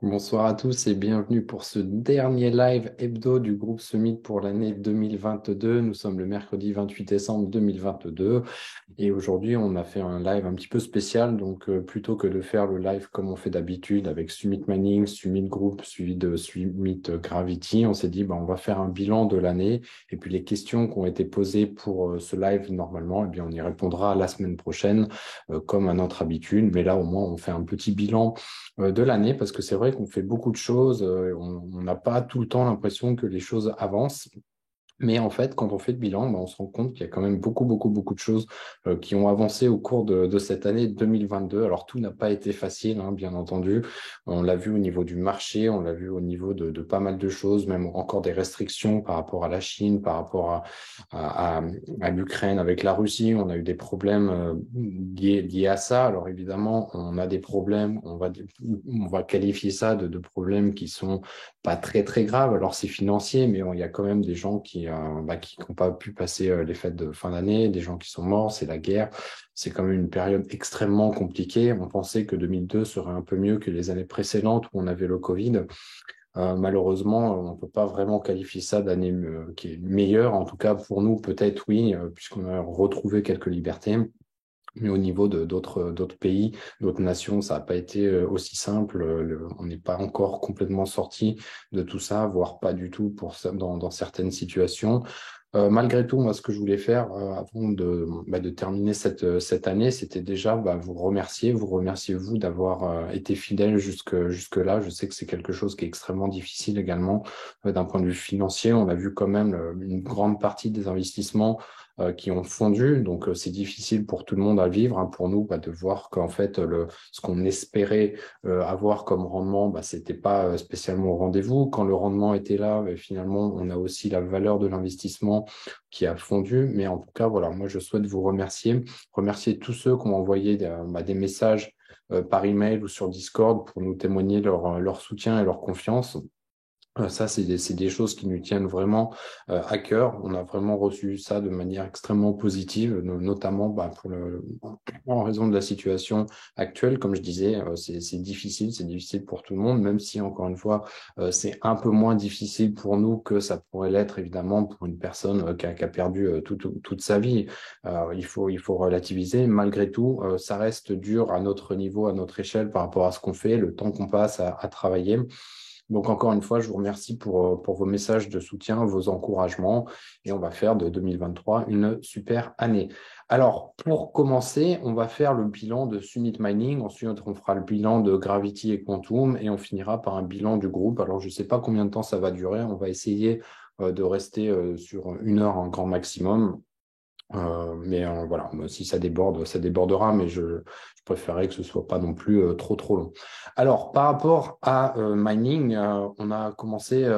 Bonsoir à tous et bienvenue pour ce dernier live hebdo du groupe Summit pour l'année 2022. Nous sommes le mercredi 28 décembre 2022 et aujourd'hui on a fait un live un petit peu spécial. Donc plutôt que de faire le live comme on fait d'habitude avec Summit Mining, Summit Group suivi de Summit Gravity, on s'est dit on va faire un bilan de l'année et puis les questions qui ont été posées pour ce live normalement, on y répondra la semaine prochaine comme à notre habitude. Mais là au moins on fait un petit bilan de l'année, parce que c'est vrai qu'on fait beaucoup de choses, on n'a pas tout le temps l'impression que les choses avancent. Mais en fait, quand on fait le bilan, on se rend compte qu'il y a quand même beaucoup de choses qui ont avancé au cours de cette année 2022. Alors, tout n'a pas été facile, hein, bien entendu. On l'a vu au niveau du marché, on l'a vu au niveau de pas mal de choses, même encore des restrictions par rapport à la Chine, par rapport à l'Ukraine avec la Russie. On a eu des problèmes liés à ça. Alors, évidemment, on a des problèmes, on va qualifier ça de problèmes qui sont pas très grave. Alors c'est financier, mais il y a quand même des gens qui n'ont pas pu passer les fêtes de fin d'année, des gens qui sont morts, c'est la guerre. C'est quand même une période extrêmement compliquée. On pensait que 2002 serait un peu mieux que les années précédentes où on avait le Covid. Malheureusement, on ne peut pas vraiment qualifier ça d'année qui est meilleure. En tout cas, pour nous, peut-être oui, puisqu'on a retrouvé quelques libertés. Mais au niveau de d'autres pays, d'autres nations, ça n'a pas été aussi simple. On n'est pas encore complètement sorti de tout ça, voire pas du tout dans certaines situations. Malgré tout, moi, ce que je voulais faire avant de terminer cette année, c'était déjà vous remercier vous d'avoir été fidèle jusque-là. Je sais que c'est quelque chose qui est extrêmement difficile également d'un point de vue financier. On a vu quand même une grande partie des investissements qui ont fondu. Donc, c'est difficile pour tout le monde à vivre, hein, pour nous, de voir qu'en fait, ce qu'on espérait avoir comme rendement, c'était pas spécialement au rendez-vous. Quand le rendement était là, finalement, on a aussi la valeur de l'investissement qui a fondu. Mais en tout cas, voilà, moi, je souhaite vous remercier tous ceux qui ont envoyé des messages par email ou sur Discord pour nous témoigner leur soutien et leur confiance. Ça, c'est des choses qui nous tiennent vraiment à cœur. On a vraiment reçu ça de manière extrêmement positive, notamment en raison de la situation actuelle. Comme je disais, c'est difficile pour tout le monde, même si, encore une fois, c'est un peu moins difficile pour nous que ça pourrait l'être, évidemment, pour une personne qui a perdu toute sa vie. Il faut relativiser. Malgré tout, ça reste dur à notre niveau, à notre échelle, par rapport à ce qu'on fait, le temps qu'on passe à travailler. Donc, encore une fois, je vous remercie pour vos messages de soutien, vos encouragements, et on va faire de 2023 une super année. Alors, pour commencer, on va faire le bilan de Summit Mining. Ensuite, on fera le bilan de Gravity et Quantum, et on finira par un bilan du groupe. Alors, je ne sais pas combien de temps ça va durer. On va essayer de rester sur 1 heure en grand maximum. Mais voilà, si ça déborde, ça débordera, mais je préférerais que ce soit pas non plus trop long. Alors, par rapport à mining, on a commencé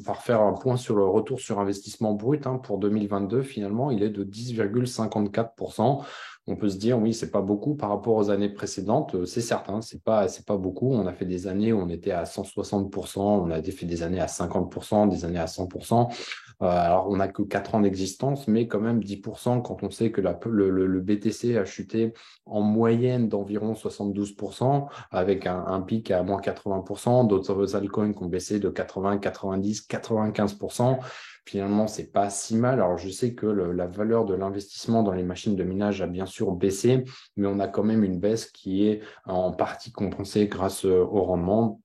par faire un point sur le retour sur investissement brut, hein, pour 2022. Finalement, il est de 10,54%. On peut se dire, oui, c'est pas beaucoup par rapport aux années précédentes. C'est certain, c'est pas beaucoup. On a fait des années où on était à 160%, on a fait des années à 50%, des années à 100%. Alors, on n'a que 4 ans d'existence, mais quand même 10% quand on sait que le BTC a chuté en moyenne d'environ 72%, avec un pic à moins 80%, d'autres altcoins qui ont baissé de 80, 90, 95%. Finalement, c'est pas si mal. Alors, je sais que la valeur de l'investissement dans les machines de minage a bien sûr baissé, mais on a quand même une baisse qui est en partie compensée grâce au rendement.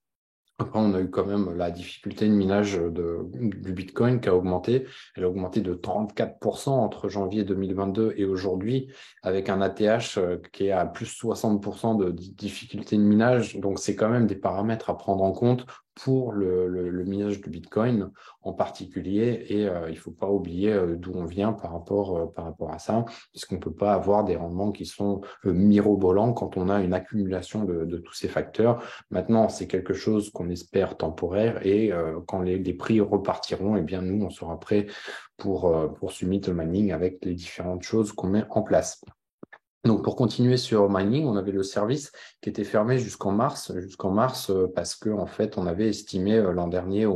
Après, on a eu quand même la difficulté de minage du Bitcoin qui a augmenté. Elle a augmenté de 34% entre janvier 2022 et aujourd'hui, avec un ATH qui est à plus 60% de difficulté de minage. Donc, c'est quand même des paramètres à prendre en compte pour le minage du Bitcoin en particulier. Et il ne faut pas oublier d'où on vient par rapport à ça, puisqu'on ne peut pas avoir des rendements qui sont mirobolants quand on a une accumulation de tous ces facteurs. Maintenant, c'est quelque chose qu'on espère temporaire et quand les prix repartiront, eh bien, nous, on sera prêt pour Summit Mining avec les différentes choses qu'on met en place. Donc, pour continuer sur mining, on avait le service qui était fermé jusqu'en mars, parce que en fait, on avait estimé l'an dernier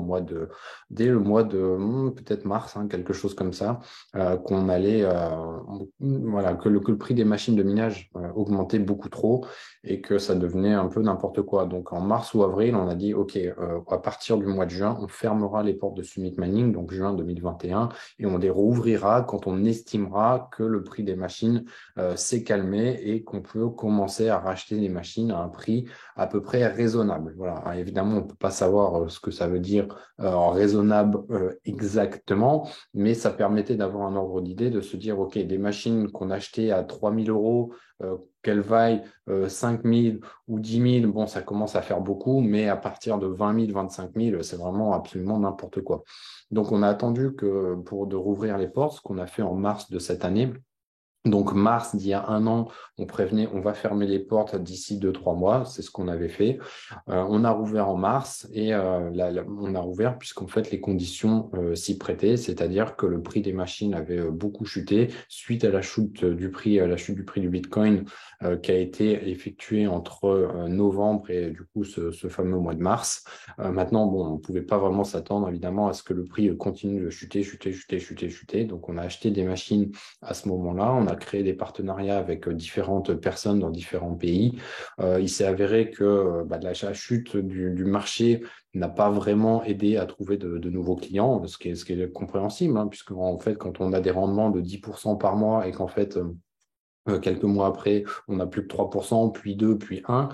dès le mois de peut-être mars, hein, quelque chose comme ça, qu'on allait, voilà, que le prix des machines de minage augmentait beaucoup trop et que ça devenait un peu n'importe quoi. Donc, en mars ou avril, on a dit, OK, à partir du mois de juin, on fermera les portes de Summit Mining, donc juin 2021, et on les rouvrira quand on estimera que le prix des machines s'est calmé et qu'on peut commencer à racheter des machines à un prix à peu près raisonnable. Voilà. Alors, évidemment, on ne peut pas savoir ce que ça veut dire raisonnable exactement, mais ça permettait d'avoir un ordre d'idée, de se dire, OK, des machines qu'on achetait à 3 000 euros, qu'elles vaillent 5 000 ou 10 000, bon, ça commence à faire beaucoup, mais à partir de 20 000, 25 000, c'est vraiment absolument n'importe quoi. Donc, on a attendu que de rouvrir les portes, ce qu'on a fait en mars de cette année. Donc, mars d'il y a un an, on prévenait, on va fermer les portes d'ici 2, 3 mois. C'est ce qu'on avait fait. On a rouvert en mars et on a rouvert puisqu'en fait, les conditions s'y prêtaient, c'est-à-dire que le prix des machines avait beaucoup chuté suite à la chute du prix, à la chute du prix du Bitcoin qui a été effectuée entre novembre et du coup ce fameux mois de mars. Maintenant, bon, on ne pouvait pas vraiment s'attendre évidemment à ce que le prix continue de chuter, chuter, chuter, chuter, chuter. Donc, on a acheté des machines à ce moment-là. On a créé des partenariats avec différentes personnes dans différents pays. Il s'est avéré que la chute du marché n'a pas vraiment aidé à trouver de nouveaux clients, ce qui est compréhensible, hein, puisque en fait, quand on a des rendements de 10% par mois et qu'en fait, quelques mois après, on a plus que 3%, puis 2, puis 1.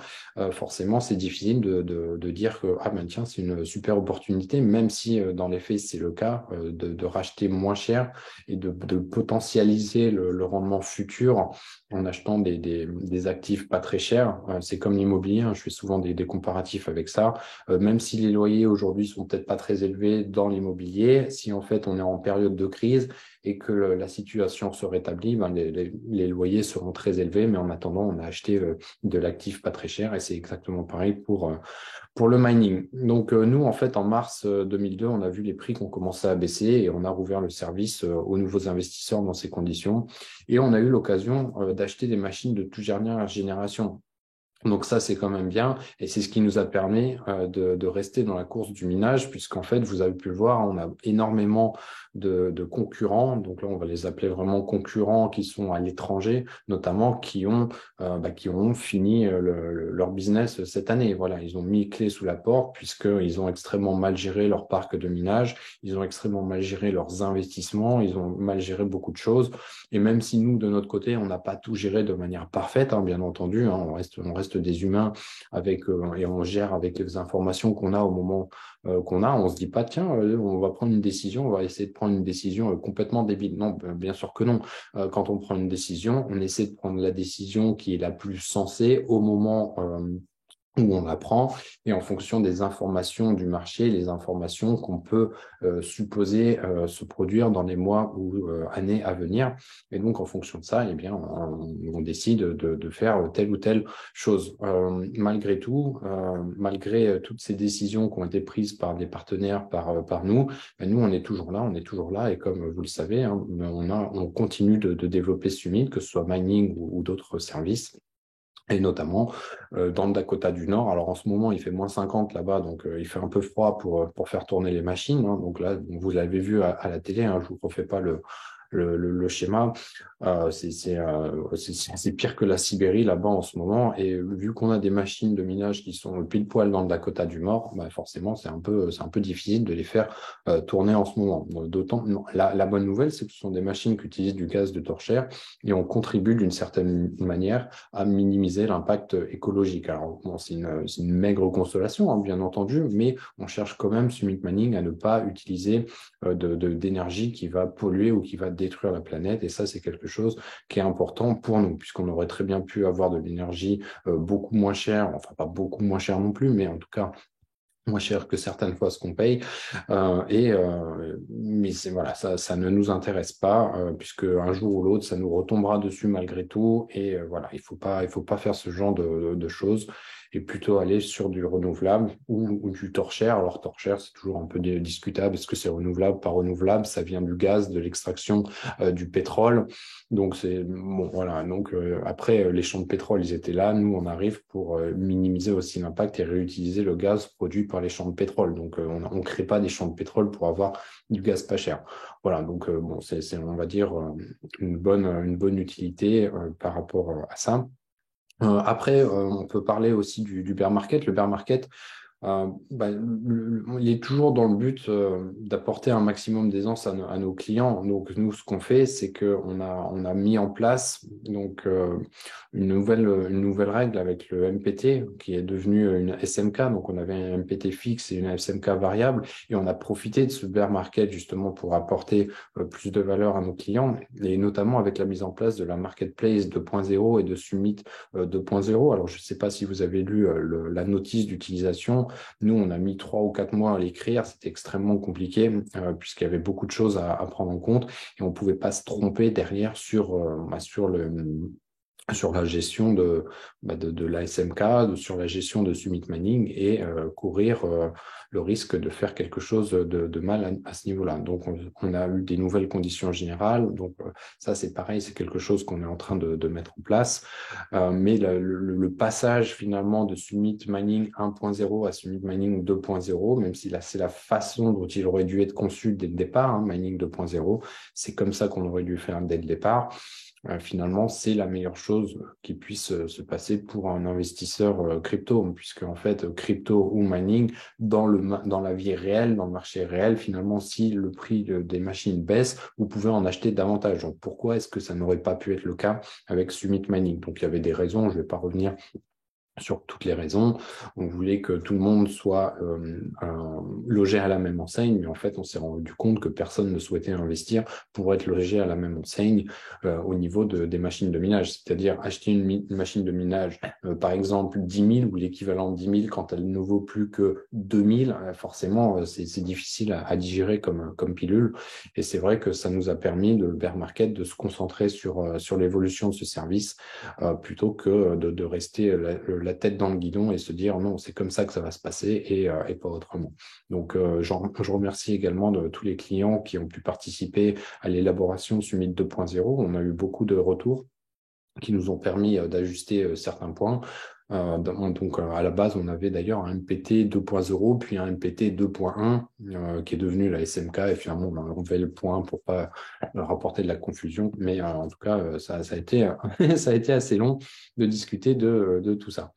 Forcément, c'est difficile de dire que ah ben tiens, c'est une super opportunité, même si dans les faits, c'est le cas, de racheter moins cher et de potentialiser le rendement futur en achetant des actifs pas très chers. C'est comme l'immobilier, hein, je fais souvent des comparatifs avec ça. Même si les loyers aujourd'hui sont peut-être pas très élevés dans l'immobilier, si en fait on est en période de crise, et que la situation se rétablit, ben les loyers seront très élevés, mais en attendant, on a acheté de l'actif pas très cher et c'est exactement pareil pour le mining. Donc, nous, en fait, en mars 2002, on a vu les prix qui ont commencé à baisser et on a rouvert le service aux nouveaux investisseurs dans ces conditions. Et on a eu l'occasion d'acheter des machines de toute dernière génération. Donc ça, c'est quand même bien et c'est ce qui nous a permis de rester dans la course du minage puisqu'en fait, vous avez pu le voir, on a énormément de concurrents. Donc là, on va les appeler vraiment concurrents qui sont à l'étranger, notamment qui ont fini leur business cette année. Voilà, ils ont mis clé sous la porte puisqu'ils ont extrêmement mal géré leur parc de minage, ils ont extrêmement mal géré leurs investissements, ils ont mal géré beaucoup de choses. Et même si nous, de notre côté, on n'a pas tout géré de manière parfaite, hein, bien entendu, hein, on reste des humains et on gère avec les informations qu'on a au moment qu'on a. On se dit pas, tiens, on va prendre une décision, on va essayer de prendre une décision complètement débile. Non, bien sûr que non. Quand on prend une décision, on essaie de prendre la décision qui est la plus sensée au moment où on apprend et en fonction des informations du marché, les informations qu'on peut supposer se produire dans les mois ou années à venir. Et donc, en fonction de ça, eh bien, on décide de faire telle ou telle chose. Malgré tout, malgré toutes ces décisions qui ont été prises par des partenaires, par nous, ben nous, on est toujours là, on est toujours là. Et comme vous le savez, hein, on continue de développer Summit, que ce soit mining ou d'autres services. Et notamment dans le Dakota du Nord. Alors en ce moment, il fait -50 là-bas, donc il fait un peu froid pour faire tourner les machines, hein. Donc là, vous l'avez vu à la télé, hein, je vous refais pas le schéma. C'est pire que la Sibérie là-bas en ce moment. Et vu qu'on a des machines de minage qui sont pile poil dans le Dakota du Nord, bah forcément, c'est un peu difficile de les faire tourner en ce moment. D'autant, non, la bonne nouvelle, c'est que ce sont des machines qui utilisent du gaz de torchère et on contribue d'une certaine manière à minimiser l'impact écologique. Alors, bon, c'est une maigre consolation, hein, bien entendu, mais on cherche quand même, Summit Mining, à ne pas utiliser d'énergie qui va polluer ou qui va détruire la planète. Et ça, c'est quelque chose qui est important pour nous, puisqu'on aurait très bien pu avoir de l'énergie beaucoup moins chère, enfin pas beaucoup moins chère non plus, mais en tout cas moins cher que certaines fois ce qu'on paye. Mais voilà, ça ne nous intéresse pas, puisque un jour ou l'autre, ça nous retombera dessus malgré tout. Et voilà, il faut pas faire ce genre de choses. et plutôt aller sur du renouvelable ou du torchère. Alors torchère, c'est toujours un peu discutable. Est-ce que c'est renouvelable, pas renouvelable? Ça vient du gaz, de l'extraction du pétrole. Donc c'est bon, voilà. Donc après, les champs de pétrole, ils étaient là. Nous, on arrive pour minimiser aussi l'impact et réutiliser le gaz produit par les champs de pétrole. Donc on crée pas des champs de pétrole pour avoir du gaz pas cher. Voilà. Donc bon, c'est on va dire une bonne utilité par rapport à ça. Après, on peut parler aussi du bear market. Le bear market, il est toujours dans le but d'apporter un maximum d'aisance à nos clients. Donc nous, ce qu'on fait, c'est on a mis en place donc une nouvelle règle avec le MPT qui est devenu une SMK. Donc on avait un MPT fixe et une SMK variable, et on a profité de ce bear market justement pour apporter plus de valeur à nos clients, et notamment avec la mise en place de la marketplace 2.0 et de Summit 2.0. Alors je ne sais pas si vous avez lu la notice d'utilisation. Nous, on a mis 3 ou 4 mois à l'écrire. C'était extrêmement compliqué puisqu'il y avait beaucoup de choses à prendre en compte, et on ne pouvait pas se tromper derrière sur la gestion de la SMK, sur la gestion de Summit Mining, et courir le risque de faire quelque chose de mal à ce niveau-là. Donc, on a eu des nouvelles conditions générales. Donc, ça, c'est pareil, c'est quelque chose qu'on est en train de mettre en place. Mais le passage finalement de Summit Mining 1.0 à Summit Mining 2.0, même si là, c'est la façon dont il aurait dû être conçu dès le départ, Mining 2.0, c'est comme ça qu'on aurait dû faire dès le départ. Finalement, c'est la meilleure chose qui puisse se passer pour un investisseur crypto, puisque en fait, crypto ou mining, dans la vie réelle, dans le marché réel, finalement, si le prix des machines baisse, vous pouvez en acheter davantage. Donc, pourquoi est-ce que ça n'aurait pas pu être le cas avec Summit Mining? Donc, il y avait des raisons, je ne vais pas revenir sur toutes les raisons. On voulait que tout le monde soit logé à la même enseigne, mais en fait, on s'est rendu compte que personne ne souhaitait investir pour être logé à la même enseigne au niveau des machines de minage. C'est-à-dire acheter une machine de minage, par exemple 10 000 ou l'équivalent de 10 000 quand elle ne vaut plus que 2 000, forcément, c'est difficile à digérer comme pilule. Et c'est vrai que ça nous a permis, de bear market, de se concentrer sur l'évolution de ce service plutôt que de rester la tête dans le guidon et se dire non, c'est comme ça que ça va se passer et pas autrement. Donc, je remercie également de tous les clients qui ont pu participer à l'élaboration de Summit 2.0. On a eu beaucoup de retours qui nous ont permis d'ajuster certains points. Donc, à la base, on avait d'ailleurs un MPT 2.0, puis un MPT 2.1 qui est devenu la SMK, et finalement, on a enlevé le point pour pas rapporter de la confusion. Mais en tout cas, ça a été, ça a été assez long de discuter de tout ça.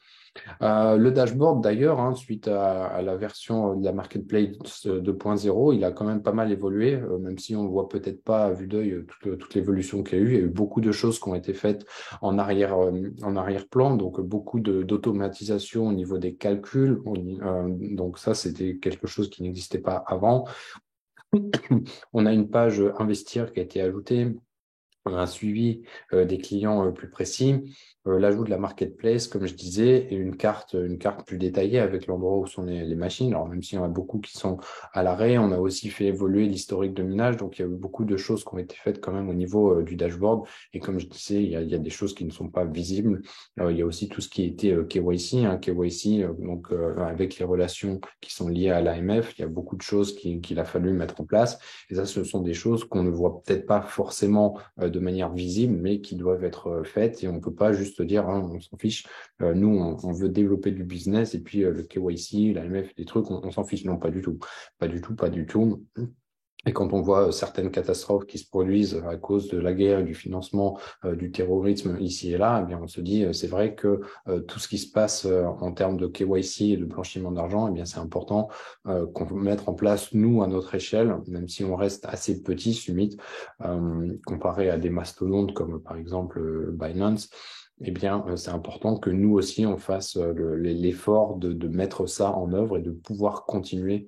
Le dashboard, d'ailleurs, suite à la version de la Marketplace 2.0, il a quand même pas mal évolué, même si on ne voit peut-être pas à vue d'œil toute l'évolution qu'il y a eu. Il y a eu beaucoup de choses qui ont été faites en arrière-plan, donc beaucoup d'automatisation au niveau des calculs. Donc ça, c'était quelque chose qui n'existait pas avant. On a une page investir qui a été ajoutée. On a un suivi des clients plus précis, l'ajout de la marketplace, comme je disais, et une carte plus détaillée avec l'endroit où sont les machines. Alors, même s'il y en a beaucoup qui sont à l'arrêt, on a aussi fait évoluer l'historique de minage. Donc, il y a eu beaucoup de choses qui ont été faites quand même au niveau du dashboard. Et comme je disais, il y a des choses qui ne sont pas visibles. Il y a aussi tout ce qui était KYC. KYC, donc avec les relations qui sont liées à l'AMF, il y a beaucoup de choses qu'il a fallu mettre en place. Et ça, ce sont des choses qu'on ne voit peut-être pas forcément de manière visible, mais qui doivent être faites, et on ne peut pas juste dire on s'en fiche. Nous, on veut développer du business, et puis le KYC, l'AMF, des trucs, on s'en fiche. Non, pas du tout. Pas du tout, pas du tout. Et quand on voit certaines catastrophes qui se produisent à cause de la guerre et du financement du terrorisme ici et là, eh bien, on se dit, c'est vrai que tout ce qui se passe en termes de KYC et de blanchiment d'argent, eh bien, c'est important qu'on mette en place, nous, à notre échelle, même si on reste assez petit, Summit, comparé à des mastodontes comme, par exemple, Binance. Eh bien, c'est important que nous aussi, on fasse l'effort de mettre ça en œuvre et de pouvoir continuer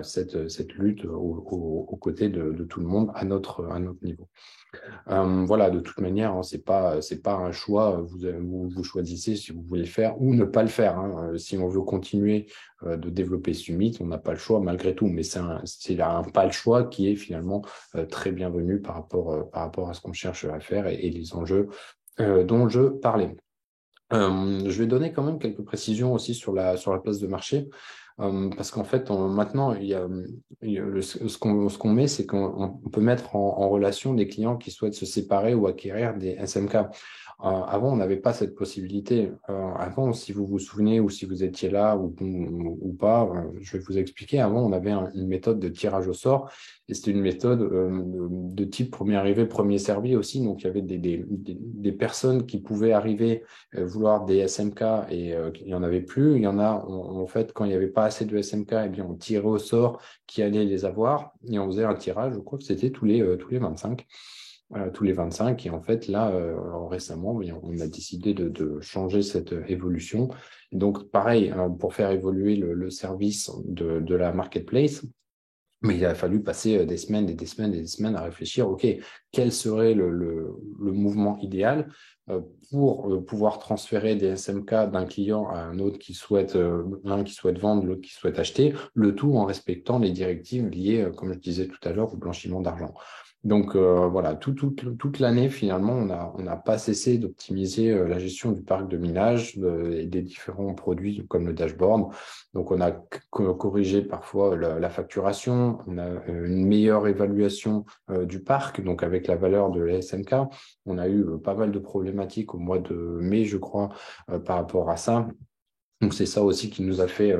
cette lutte aux côtés de tout le monde à notre niveau. Voilà, de toute manière, c'est pas un choix. Vous choisissez si vous voulez le faire ou ne pas le faire. Si on veut continuer de développer Summit, on n'a pas le choix malgré tout. Mais c'est un pas le choix qui est finalement très bienvenu par rapport à ce qu'on cherche à faire et les enjeux dont je parlais. Je vais donner quand même quelques précisions aussi sur la place de marché, parce qu'en fait, maintenant, ce qu'on met, c'est qu'on peut mettre en relation des clients qui souhaitent se séparer ou acquérir des SMK. Avant, on n'avait pas cette possibilité. Avant, si vous vous souvenez ou si vous étiez là ou pas, je vais vous expliquer. Avant, on avait une méthode de tirage au sort et c'était une méthode de type premier arrivé, premier servi aussi. Donc, il y avait des personnes qui pouvaient arriver vouloir des SMK et il n'y en avait plus. Il y en a, en fait, quand il n'y avait pas assez de SMK, eh bien, on tirait au sort qui allait les avoir et on faisait un tirage, je crois que c'était tous les 25. Tous les 25. Et en fait, là, récemment, eh on a décidé de changer cette évolution. Et donc, pareil, pour faire évoluer le service de la marketplace, mais il a fallu passer des semaines et des semaines et des semaines à réfléchir, OK, quel serait le mouvement idéal pour pouvoir transférer des SMK d'un client à un autre qui souhaite, l'un qui souhaite vendre, l'autre qui souhaite acheter, le tout en respectant les directives liées, comme je disais tout à l'heure, au blanchiment d'argent. Donc voilà, toute l'année, finalement, on n'a pas cessé d'optimiser la gestion du parc de minage et des différents produits comme le dashboard. Donc on a corrigé parfois la facturation, on a une meilleure évaluation du parc, donc avec la valeur de la SMK. On a eu pas mal de problématiques au mois de mai, je crois, par rapport à ça. Donc c'est ça aussi qui nous a fait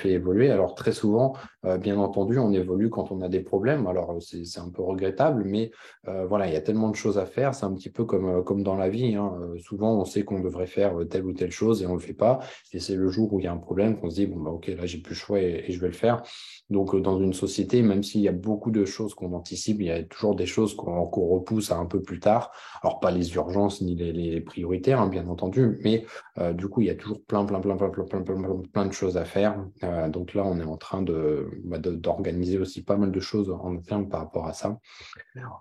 évoluer. Alors très souvent, bien entendu, on évolue quand on a des problèmes. Alors c'est un peu regrettable, mais voilà, il y a tellement de choses à faire. C'est un petit peu comme dans la vie, hein. Souvent, on sait qu'on devrait faire telle ou telle chose et on le fait pas. Et c'est le jour où il y a un problème qu'on se dit bon bah ok, là j'ai plus le choix et je vais le faire. Donc dans une société, même s'il y a beaucoup de choses qu'on anticipe, il y a toujours des choses qu'on repousse à un peu plus tard. Alors pas les urgences ni les prioritaires, hein, bien entendu, mais du coup, il y a toujours plein de choses à faire. Donc là, on est en train d'organiser aussi pas mal de choses en interne par rapport à ça.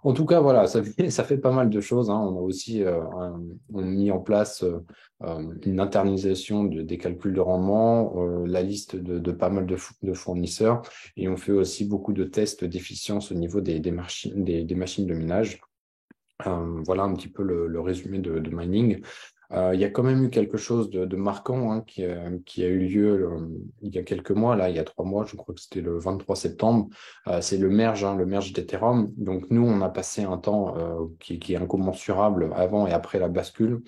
En tout cas, voilà, ça fait pas mal de choses, hein. On a aussi on a mis en place une internalisation des calculs de rendement, la liste de pas mal de fournisseurs, et on fait aussi beaucoup de tests d'efficience au niveau des machines de minage. Voilà un petit peu le résumé de Mining. Il y a quand même eu quelque chose de marquant, hein, qui a eu lieu il y a quelques mois, là, il y a 3 mois, je crois que c'était le 23 septembre. C'est le merge d'Ethereum. Donc nous, on a passé un temps qui est incommensurable avant et après la bascule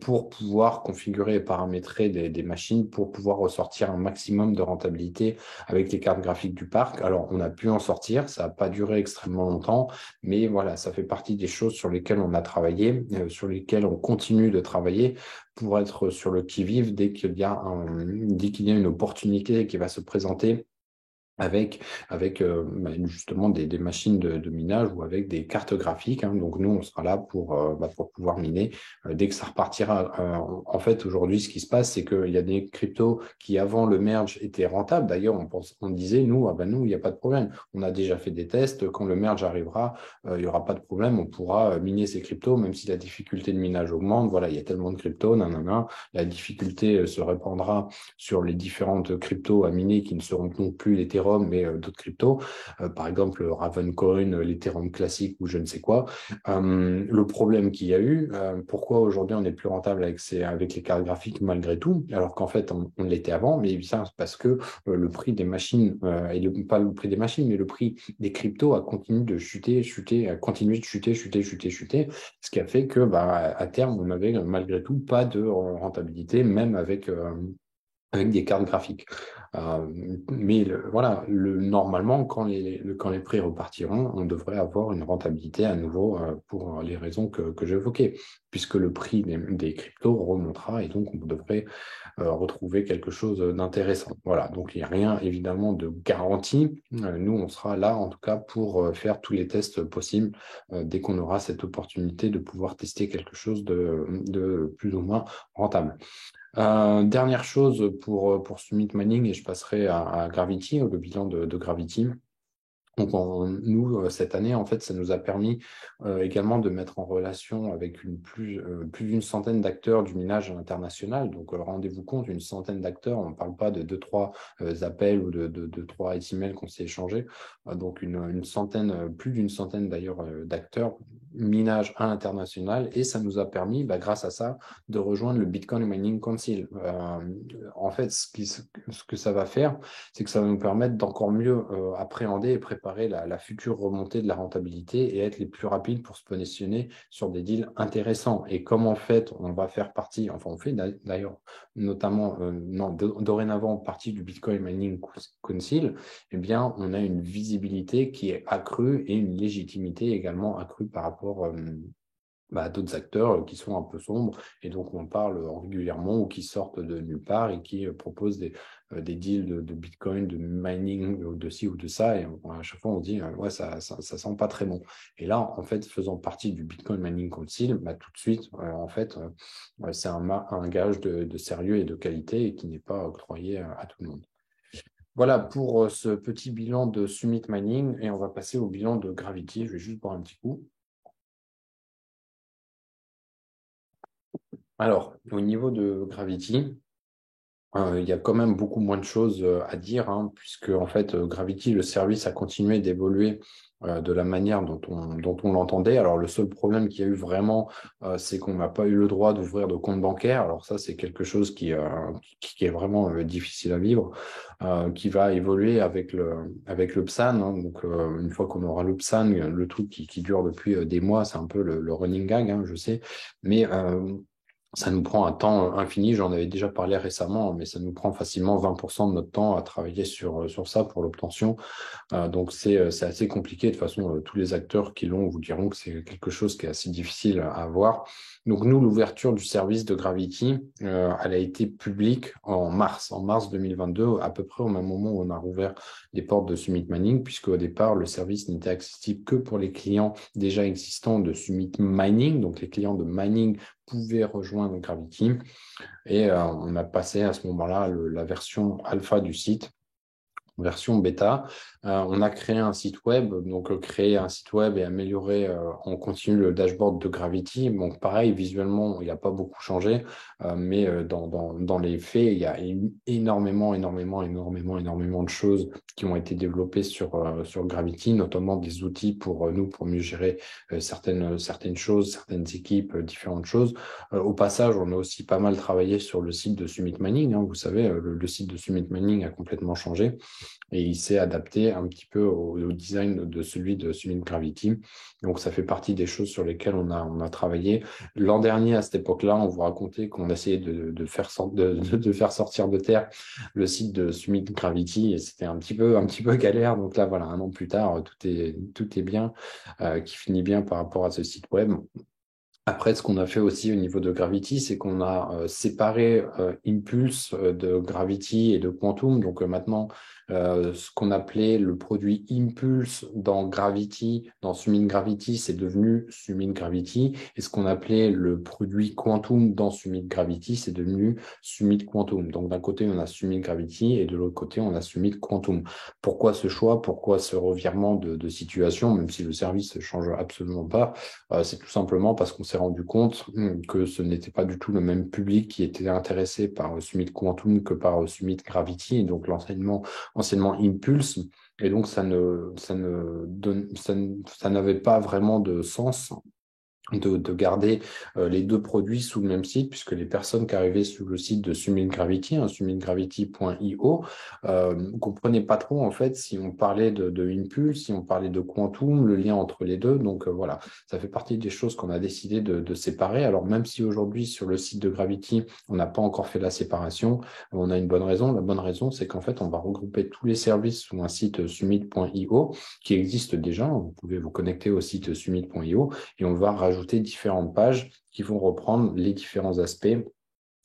pour pouvoir configurer et paramétrer des machines pour pouvoir ressortir un maximum de rentabilité avec les cartes graphiques du parc. Alors, on a pu en sortir, ça n'a pas duré extrêmement longtemps, mais voilà, ça fait partie des choses sur lesquelles on a travaillé, sur lesquelles on continue de travailler pour être sur le qui-vive dès qu'il y a une opportunité qui va se présenter avec justement des machines de minage ou avec des cartes graphiques, hein. Donc nous, on sera là pour pouvoir miner dès que ça repartira. En fait, aujourd'hui, ce qui se passe, c'est qu'il y a des cryptos qui, avant le merge, étaient rentables. D'ailleurs, on disait, nous, nous, il n'y a pas de problème. On a déjà fait des tests. Quand le merge arrivera, il n'y aura pas de problème. On pourra miner ces cryptos, même si la difficulté de minage augmente. Voilà, il y a tellement de cryptos, nanana. La difficulté se répandra sur les différentes cryptos à miner qui ne seront donc plus l'Ethereum, mais d'autres cryptos, par exemple Ravencoin, l'Ethereum classique ou je ne sais quoi. Le problème qu'il y a eu, pourquoi aujourd'hui on n'est plus rentable avec les cartes graphiques malgré tout, alors qu'en fait on l'était avant, mais ça c'est parce que le prix des machines, pas le prix des machines, mais le prix des cryptos a continué de chuter, a continué de chuter, ce qui a fait que à terme on avait malgré tout pas de rentabilité, même avec des cartes graphiques. Mais voilà, normalement, quand les prix repartiront, on devrait avoir une rentabilité à nouveau pour les raisons que j'évoquais, puisque le prix des cryptos remontera et donc on devrait retrouver quelque chose d'intéressant. Voilà, donc il n'y a rien évidemment de garanti. Nous, on sera là en tout cas pour faire tous les tests possibles dès qu'on aura cette opportunité de pouvoir tester quelque chose de plus ou moins rentable. Dernière chose pour Summit Mining, et je passerai à Gravity, le bilan de Gravity. Donc, nous, cette année, en fait, ça nous a permis également de mettre en relation avec plus d'une centaine d'acteurs du minage international. Donc, rendez-vous compte, une centaine d'acteurs, on ne parle pas de deux, trois appels ou de trois emails qu'on s'est échangés. Donc, plus d'une centaine d'ailleurs d'acteurs minage à l'international et ça nous a permis, grâce à ça, de rejoindre le Bitcoin Mining Council. En fait, ce que ça va faire, c'est que ça va nous permettre d'encore mieux appréhender et préparer la future remontée de la rentabilité et être les plus rapides pour se positionner sur des deals intéressants. Et comme en fait, on va faire partie, enfin on fait d'ailleurs notamment, dorénavant partie du Bitcoin Mining Council, eh bien, on a une visibilité qui est accrue et une légitimité également accrue par rapport à d'autres acteurs qui sont un peu sombres et donc on parle régulièrement ou qui sortent de nulle part et qui proposent des deals de Bitcoin, de mining, de ci ou de ça. Et à chaque fois, on se dit, ouais, ça sent pas très bon. Et là, en fait, faisant partie du Bitcoin Mining Council, tout de suite, en fait, c'est un gage de sérieux et de qualité et qui n'est pas octroyé à tout le monde. Voilà pour ce petit bilan de Summit Mining et on va passer au bilan de Gravity. Je vais juste boire un petit coup. Alors, au niveau de Gravity, il y a quand même beaucoup moins de choses à dire, puisque en fait, Gravity, le service a continué d'évoluer de la manière dont on l'entendait. Alors, le seul problème qu'il y a eu vraiment, c'est qu'on n'a pas eu le droit d'ouvrir de compte bancaire. Alors ça, c'est quelque chose qui est vraiment difficile à vivre, qui va évoluer avec le PSAN. Donc, une fois qu'on aura le PSAN, le truc qui dure depuis des mois, c'est un peu le running gag, je sais. Mais ça nous prend un temps infini, j'en avais déjà parlé récemment, mais ça nous prend facilement 20% de notre temps à travailler sur ça pour l'obtention. Donc, c'est assez compliqué. De toute façon, tous les acteurs qui l'ont vous diront que c'est quelque chose qui est assez difficile à avoir. Donc, nous, l'ouverture du service de Gravity, elle a été publique en mars 2022, à peu près au même moment où on a rouvert les portes de Summit Mining, puisque au départ, le service n'était accessible que pour les clients déjà existants de Summit Mining. Donc, les clients de mining pouvaient rejoindre Gravity. Et on a passé à ce moment-là la version alpha du site, version bêta. On a créé un site web, donc créer un site web et améliorer en continu le dashboard de Gravity. Donc pareil, visuellement, il n'a pas beaucoup changé, mais dans les faits, il y a énormément de choses qui ont été développées sur Gravity, notamment des outils pour nous, pour mieux gérer certaines choses, certaines équipes, différentes choses. Au passage, on a aussi pas mal travaillé sur le site de Summit Mining. Vous savez, le site de Summit Mining a complètement changé et il s'est adapté un petit peu au design de celui de Summit Gravity. Donc, ça fait partie des choses sur lesquelles on a travaillé. L'an dernier, à cette époque-là, on vous racontait qu'on essayait de faire sortir de terre le site de Summit Gravity et c'était un petit peu galère. Donc là, voilà, un an plus tard, tout est bien, qui finit bien par rapport à ce site web. Après, ce qu'on a fait aussi au niveau de Gravity, c'est qu'on a séparé Impulse de Gravity et de Quantum. Donc maintenant, ce qu'on appelait le produit Impulse dans Gravity, dans Summit Gravity, c'est devenu Summit Gravity. Et ce qu'on appelait le produit Quantum dans Summit Gravity, c'est devenu Summit Quantum. Donc d'un côté, on a Summit Gravity et de l'autre côté, on a Summit Quantum. Pourquoi ce choix? Pourquoi ce revirement de situation, même si le service ne change absolument pas? C'est tout simplement parce qu'on s'est rendu compte que ce n'était pas du tout le même public qui était intéressé par Summit Quantum que par Summit Gravity, et donc anciennement Impulse. Et donc, ça n'avait pas vraiment de sens de garder les deux produits sous le même site, puisque les personnes qui arrivaient sur le site de Summit Gravity, summitgravity.io, ne comprenaient pas trop en fait si on parlait de Impulse, si on parlait de Quantum, le lien entre les deux. Donc voilà, ça fait partie des choses qu'on a décidé de séparer. Alors même si aujourd'hui sur le site de Gravity, on n'a pas encore fait la séparation, on a une bonne raison. La bonne raison, c'est qu'en fait, on va regrouper tous les services sous un site summit.io qui existe déjà. Vous pouvez vous connecter au site summit.io et on va rajouter différentes pages qui vont reprendre les différents aspects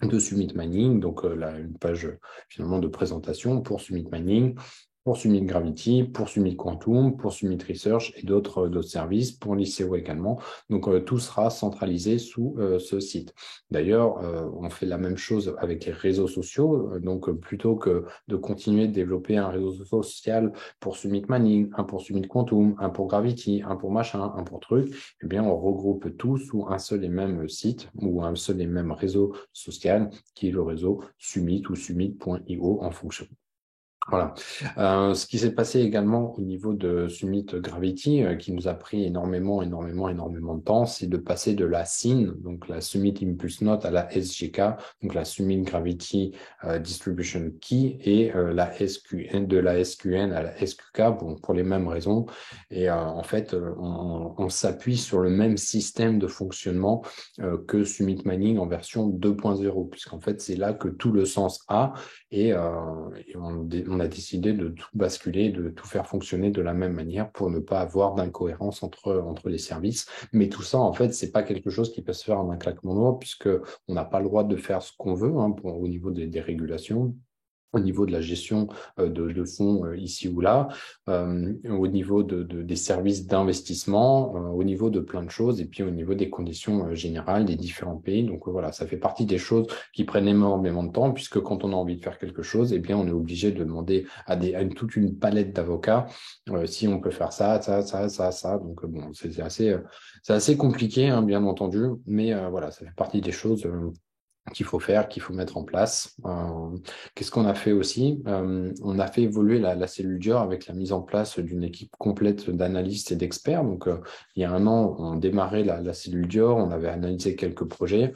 de Summit Mining, donc une page finalement de présentation pour Summit Mining, pour Summit Gravity, pour Summit Quantum, pour Summit Research et d'autres services, pour l'ICO également. Donc tout sera centralisé sous ce site. D'ailleurs, on fait la même chose avec les réseaux sociaux. Donc plutôt que de continuer de développer un réseau social pour Summit Mining, un pour Summit Quantum, un pour Gravity, un pour machin, un pour truc, eh bien on regroupe tout sous un seul et même site ou un seul et même réseau social qui est le réseau Summit ou summit.io en fonction. Voilà. Ce qui s'est passé également au niveau de Summit Gravity, qui nous a pris énormément de temps, c'est de passer de la SIN, donc la Summit Impulse Note, à la SGK, donc la Summit Gravity Distribution Key, et la SQN, de la SQN à la SQK, bon, pour les mêmes raisons. Et en fait, on s'appuie sur le même système de fonctionnement que Summit Mining en version 2.0, puisqu'en fait, c'est là que tout le sens a. Et on a décidé de tout basculer, de tout faire fonctionner de la même manière pour ne pas avoir d'incohérence entre les services. Mais tout ça, en fait, c'est pas quelque chose qui peut se faire en un claquement de doigts, puisque on n'a pas le droit de faire ce qu'on veut au niveau des régulations, au niveau de la gestion de fonds ici ou là, au niveau des services d'investissement, au niveau de plein de choses, et puis au niveau des conditions générales des différents pays. Donc voilà, ça fait partie des choses qui prennent énormément de temps, puisque quand on a envie de faire quelque chose, eh bien, on est obligé de demander toute une palette d'avocats si on peut faire ça, ça, ça, ça, ça. Donc bon, c'est assez compliqué, hein, bien entendu, mais voilà, ça fait partie des choses qu'il faut faire, qu'il faut mettre en place. Qu'est-ce qu'on a fait aussi? On a fait évoluer la cellule Dior avec la mise en place d'une équipe complète d'analystes et d'experts. Donc, il y a un an, on démarrait la cellule Dior, on avait analysé quelques projets.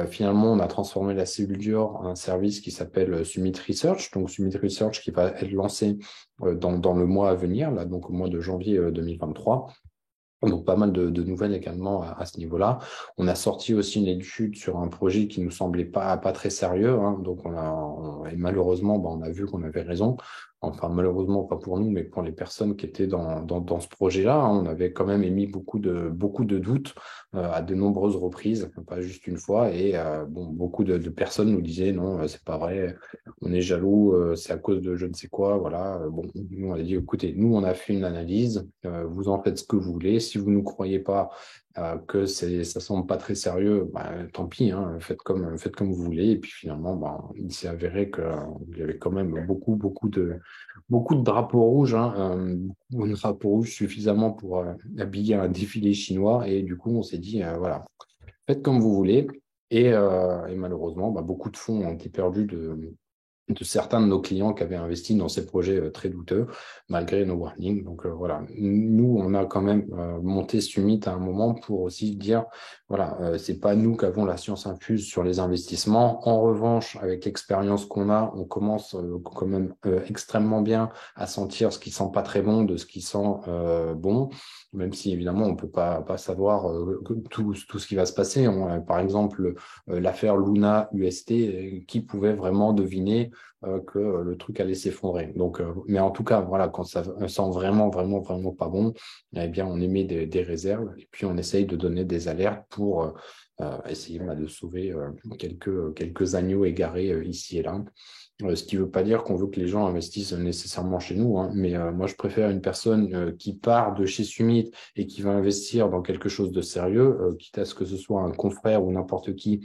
Finalement, on a transformé la cellule Dior en un service qui s'appelle Summit Research. Donc, Summit Research qui va être lancé dans le mois à venir, là, donc au mois de janvier 2023. Donc, pas mal de nouvelles également à ce niveau-là. On a sorti aussi une étude sur un projet qui nous semblait pas très sérieux, hein. Donc, et malheureusement, on a vu qu'on avait raison. Enfin, malheureusement, pas pour nous, mais pour les personnes qui étaient dans ce projet-là, hein. On avait quand même émis beaucoup de doutes à de nombreuses reprises, pas juste une fois. Et bon, beaucoup de personnes nous disaient non, c'est pas vrai, on est jaloux, c'est à cause de je ne sais quoi, voilà. Bon, nous, on a dit, écoutez, nous, on a fait une analyse, vous en faites ce que vous voulez. Si vous ne croyez pas que ça semble pas très sérieux, bah, tant pis, hein, faites comme vous voulez. Et puis finalement, bah, il s'est avéré qu'il y avait quand même beaucoup de drapeaux rouges, hein, beaucoup de drapeaux rouges suffisamment pour habiller un défilé chinois. Et du coup, on s'est dit, voilà, faites comme vous voulez. Et malheureusement, bah, beaucoup de fonds ont été perdus de certains de nos clients qui avaient investi dans ces projets très douteux, malgré nos warnings. Donc voilà, nous, on a quand même monté Summit à un moment pour aussi dire, voilà, c'est pas nous qui avons la science infuse sur les investissements. En revanche, avec l'expérience qu'on a, on commence quand même extrêmement bien à sentir ce qui sent pas très bon de ce qui sent bon, même si évidemment, on peut pas savoir tout ce qui va se passer. Par exemple, l'affaire Luna UST, qui pouvait vraiment deviner que le truc allait s'effondrer. Donc, mais en tout cas, voilà, quand ça sent vraiment pas bon, eh bien, on émet des réserves et puis on essaye de donner des alertes pour essayer de sauver quelques agneaux égarés ici et là. Ce qui ne veut pas dire qu'on veut que les gens investissent nécessairement chez nous, hein, mais moi, je préfère une personne qui part de chez Summit et qui va investir dans quelque chose de sérieux, quitte à ce que ce soit un confrère ou n'importe qui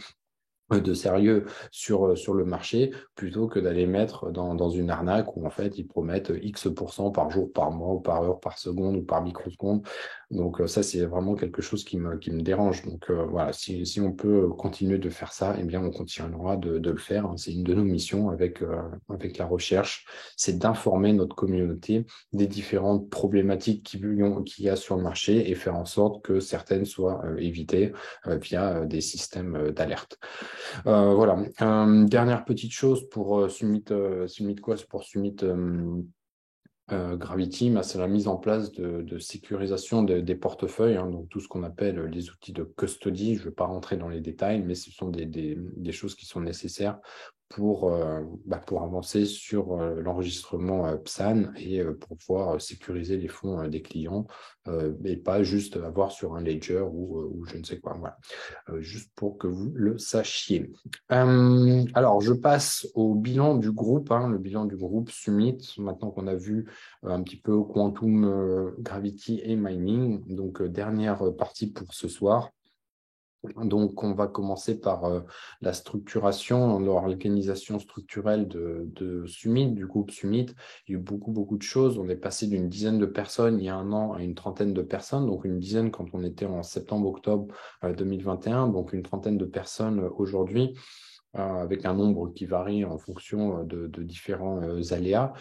de sérieux sur le marché, plutôt que d'aller mettre dans une arnaque où en fait ils promettent X% par jour, par mois, ou par heure, par seconde ou par microseconde. Donc ça, c'est vraiment quelque chose qui me dérange. Donc voilà, si on peut continuer de faire ça, eh bien on continuera de le faire, hein. C'est une de nos missions avec la recherche, c'est d'informer notre communauté des différentes problématiques qu'il y a sur le marché et faire en sorte que certaines soient évitées via des systèmes d'alerte. Voilà. Dernière petite chose pour Summit quoi? Pour Summit Gravity, bah, c'est la mise en place de sécurisation des portefeuilles, hein, donc tout ce qu'on appelle les outils de custody. Je ne vais pas rentrer dans les détails, mais ce sont des choses qui sont nécessaires pour avancer sur l'enregistrement PSAN et pour pouvoir sécuriser les fonds des clients et pas juste avoir sur un ledger ou je ne sais quoi. Voilà. Juste pour que vous le sachiez. Alors, je passe au bilan du groupe, hein, le bilan du groupe Summit, maintenant qu'on a vu un petit peu Quantum, Gravity et Mining. Donc, dernière partie pour ce soir. Donc, on va commencer par la structuration, l'organisation structurelle de Summit, du groupe Summit. Il y a eu beaucoup de choses. On est passé d'une dizaine de personnes il y a un an à une trentaine de personnes. Donc, une dizaine quand on était en septembre-octobre 2021. Donc, une trentaine de personnes aujourd'hui, avec un nombre qui varie en fonction de différents aléas.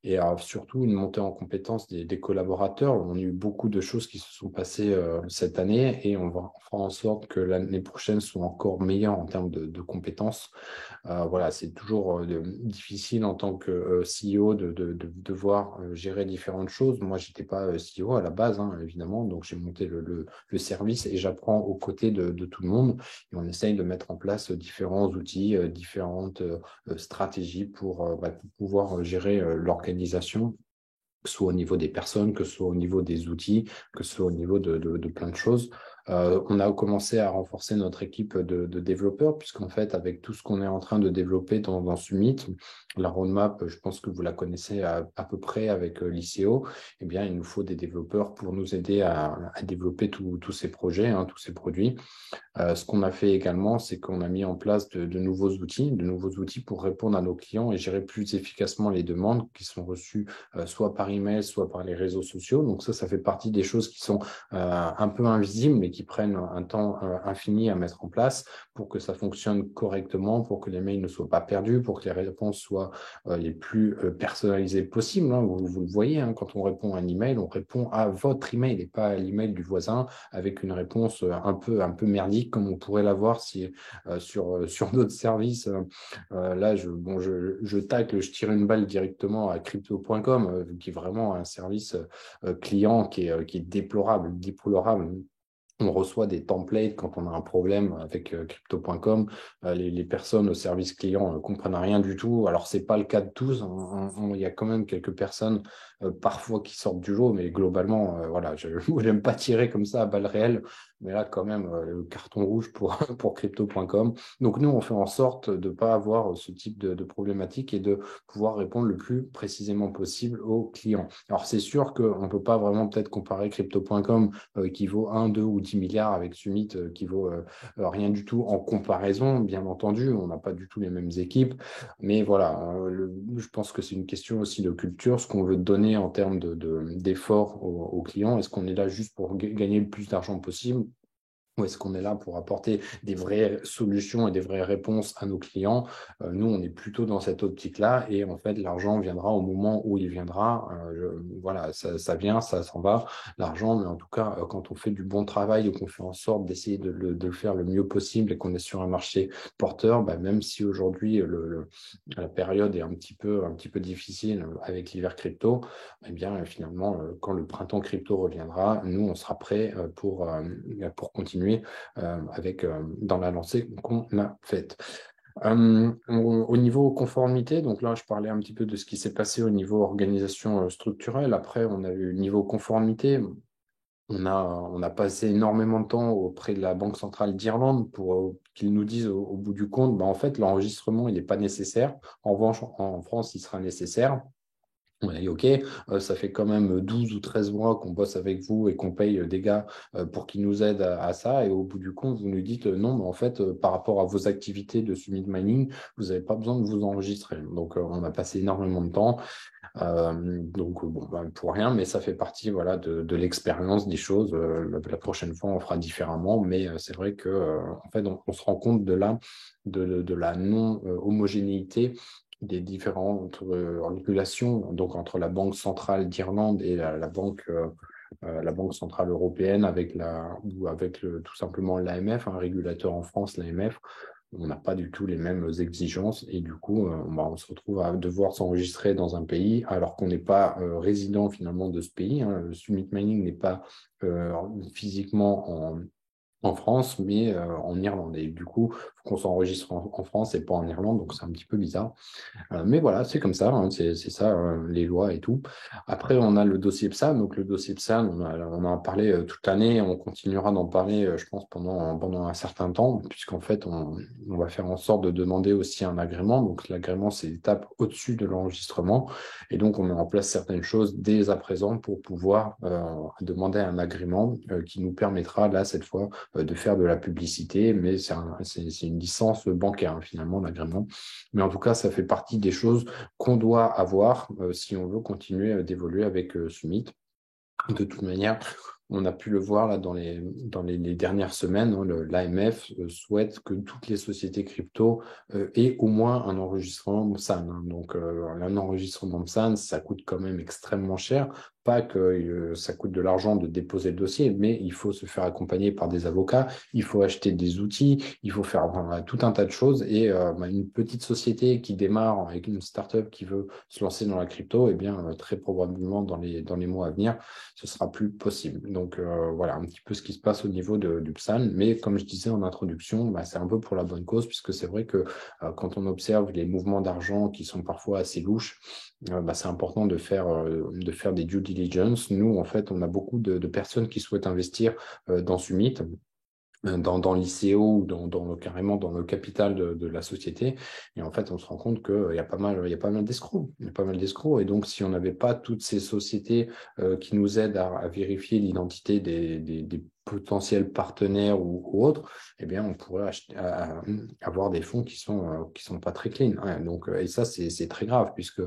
et surtout une montée en compétence des collaborateurs. On a eu beaucoup de choses qui se sont passées cette année et on fera en sorte que l'année prochaine soit encore meilleure en termes de compétences. Voilà, c'est toujours difficile en tant que CEO de devoir gérer différentes choses. Moi, je n'étais pas CEO à la base, hein, évidemment, donc j'ai monté le service et j'apprends aux côtés de tout le monde. Et on essaye de mettre en place différents outils, différentes stratégies pour pouvoir gérer l'organisation, que ce soit au niveau des personnes, que ce soit au niveau des outils, que ce soit au niveau de plein de choses. On a commencé à renforcer notre équipe de développeurs, puisqu'en fait, avec tout ce qu'on est en train de développer dans Summit, la roadmap, je pense que vous la connaissez à peu près avec l'ICO, eh bien, il nous faut des développeurs pour nous aider à développer tous ces projets, hein, tous ces produits. Ce qu'on a fait également, c'est qu'on a mis en place de nouveaux outils pour répondre à nos clients et gérer plus efficacement les demandes qui sont reçues soit par email, soit par les réseaux sociaux. Donc ça fait partie des choses qui sont un peu invisibles, mais qui prennent un temps infini à mettre en place pour que ça fonctionne correctement, pour que les mails ne soient pas perdus, pour que les réponses soient les plus personnalisées possibles, hein. Vous le voyez, hein, quand on répond à un email, on répond à votre email et pas à l'email du voisin avec une réponse un peu merdique comme on pourrait l'avoir si, sur d'autres services. Là, je tacle, je tire une balle directement à crypto.com, qui est vraiment un service client qui est déplorable, déplorable. On reçoit des templates quand on a un problème avec crypto.com. Les personnes au service client ne comprennent rien du tout. Alors, c'est pas le cas de tous. Il y a quand même quelques personnes parfois qui sortent du lot, mais globalement, voilà, je n'aime pas tirer comme ça à balles réelles. Mais là, quand même, le carton rouge pour crypto.com. Donc, nous, on fait en sorte de ne pas avoir ce type de problématique et de pouvoir répondre le plus précisément possible aux clients. Alors, c'est sûr qu'on ne peut pas vraiment peut-être comparer crypto.com qui vaut 1, 2 ou 10 milliards avec Summit qui vaut rien du tout en comparaison, bien entendu. On n'a pas du tout les mêmes équipes. Mais voilà, je pense que c'est une question aussi de culture, ce qu'on veut donner en termes d'efforts aux clients. Est-ce qu'on est là juste pour gagner le plus d'argent possible? Ou est-ce qu'on est là pour apporter des vraies solutions et des vraies réponses à nos clients? Nous, on est plutôt dans cette optique-là et en fait, l'argent viendra au moment où il viendra. Voilà, ça vient, ça s'en va, l'argent, mais en tout cas, quand on fait du bon travail ou qu'on fait en sorte d'essayer de le faire le mieux possible et qu'on est sur un marché porteur, bah, même si aujourd'hui la période est un petit peu difficile avec l'hiver crypto, eh bien, finalement, quand le printemps crypto reviendra, nous, on sera prêts pour continuer dans la lancée qu'on a faite. Au niveau conformité, donc là, je parlais un petit peu de ce qui s'est passé au niveau organisation structurelle. Après, on a eu niveau conformité. On a passé énormément de temps auprès de la Banque centrale d'Irlande pour qu'ils nous disent au bout du compte, bah, en fait, l'enregistrement, il n'est pas nécessaire. En revanche, en France, il sera nécessaire. On a dit, OK, ça fait quand même 12 ou 13 mois qu'on bosse avec vous et qu'on paye des gars pour qu'ils nous aident à ça. Et au bout du compte, vous nous dites, non, mais en fait, par rapport à vos activités de Summit Mining, vous n'avez pas besoin de vous enregistrer. Donc, on a passé énormément de temps. Donc, bon, ben, pour rien, mais ça fait partie voilà, de l'expérience des choses. La prochaine fois, on fera différemment. Mais c'est vrai que, en fait, on se rend compte de la non-homogénéité des différentes régulations, donc entre la Banque centrale d'Irlande et la Banque centrale européenne ou avec tout simplement l'AMF, un régulateur en France, l'AMF. On n'a pas du tout les mêmes exigences et du coup, on se retrouve à devoir s'enregistrer dans un pays alors qu'on n'est pas résident finalement de ce pays, hein. Le Summit Mining n'est pas physiquement en France, mais en Irlande. Et du coup, il faut qu'on s'enregistre en France et pas en Irlande, donc c'est un petit peu bizarre. Mais voilà, c'est comme ça, hein, c'est ça, les lois et tout. Après, on a le dossier PSAN. Donc, le dossier PSAN, on en a parlé toute l'année. On continuera d'en parler, je pense, pendant un certain temps, puisqu'en fait, on va faire en sorte de demander aussi un agrément. Donc, l'agrément, c'est l'étape au-dessus de l'enregistrement. Et donc, on met en place certaines choses dès à présent pour pouvoir demander un agrément qui nous permettra, là, cette fois, de faire de la publicité. Mais c'est une licence bancaire, hein, finalement, l'agrément. Mais en tout cas, ça fait partie des choses qu'on doit avoir si on veut continuer d'évoluer avec Summit. De toute manière, On a pu le voir là les dernières semaines, hein, l'AMF souhaite que toutes les sociétés crypto aient au moins un enregistrement MSAN, hein. Donc, un enregistrement MSAN, ça coûte quand même extrêmement cher. Pas que ça coûte de l'argent de déposer le dossier, mais il faut se faire accompagner par des avocats, il faut acheter des outils, il faut faire tout un tas de choses. Et une petite société qui démarre avec une startup qui veut se lancer dans la crypto, eh bien, très probablement dans les mois à venir, ce sera plus possible. Donc voilà un petit peu ce qui se passe au niveau du PSAN. Mais comme je disais en introduction, c'est un peu pour la bonne cause, puisque c'est vrai que quand on observe les mouvements d'argent qui sont parfois assez louches, c'est important de faire des due diligence. Nous, en fait, on a beaucoup de personnes qui souhaitent investir dans Summit, dans l'ICO ou carrément dans le capital de la société. Et en fait, on se rend compte qu'il y a il y a pas mal d'escrocs. Il y a pas mal d'escrocs. Et donc, si on n'avait pas toutes ces sociétés qui nous aident à vérifier l'identité des potentiels partenaires ou autres, eh bien, on pourrait avoir des fonds qui sont pas très clean, hein. Donc, et ça, c'est très grave, puisque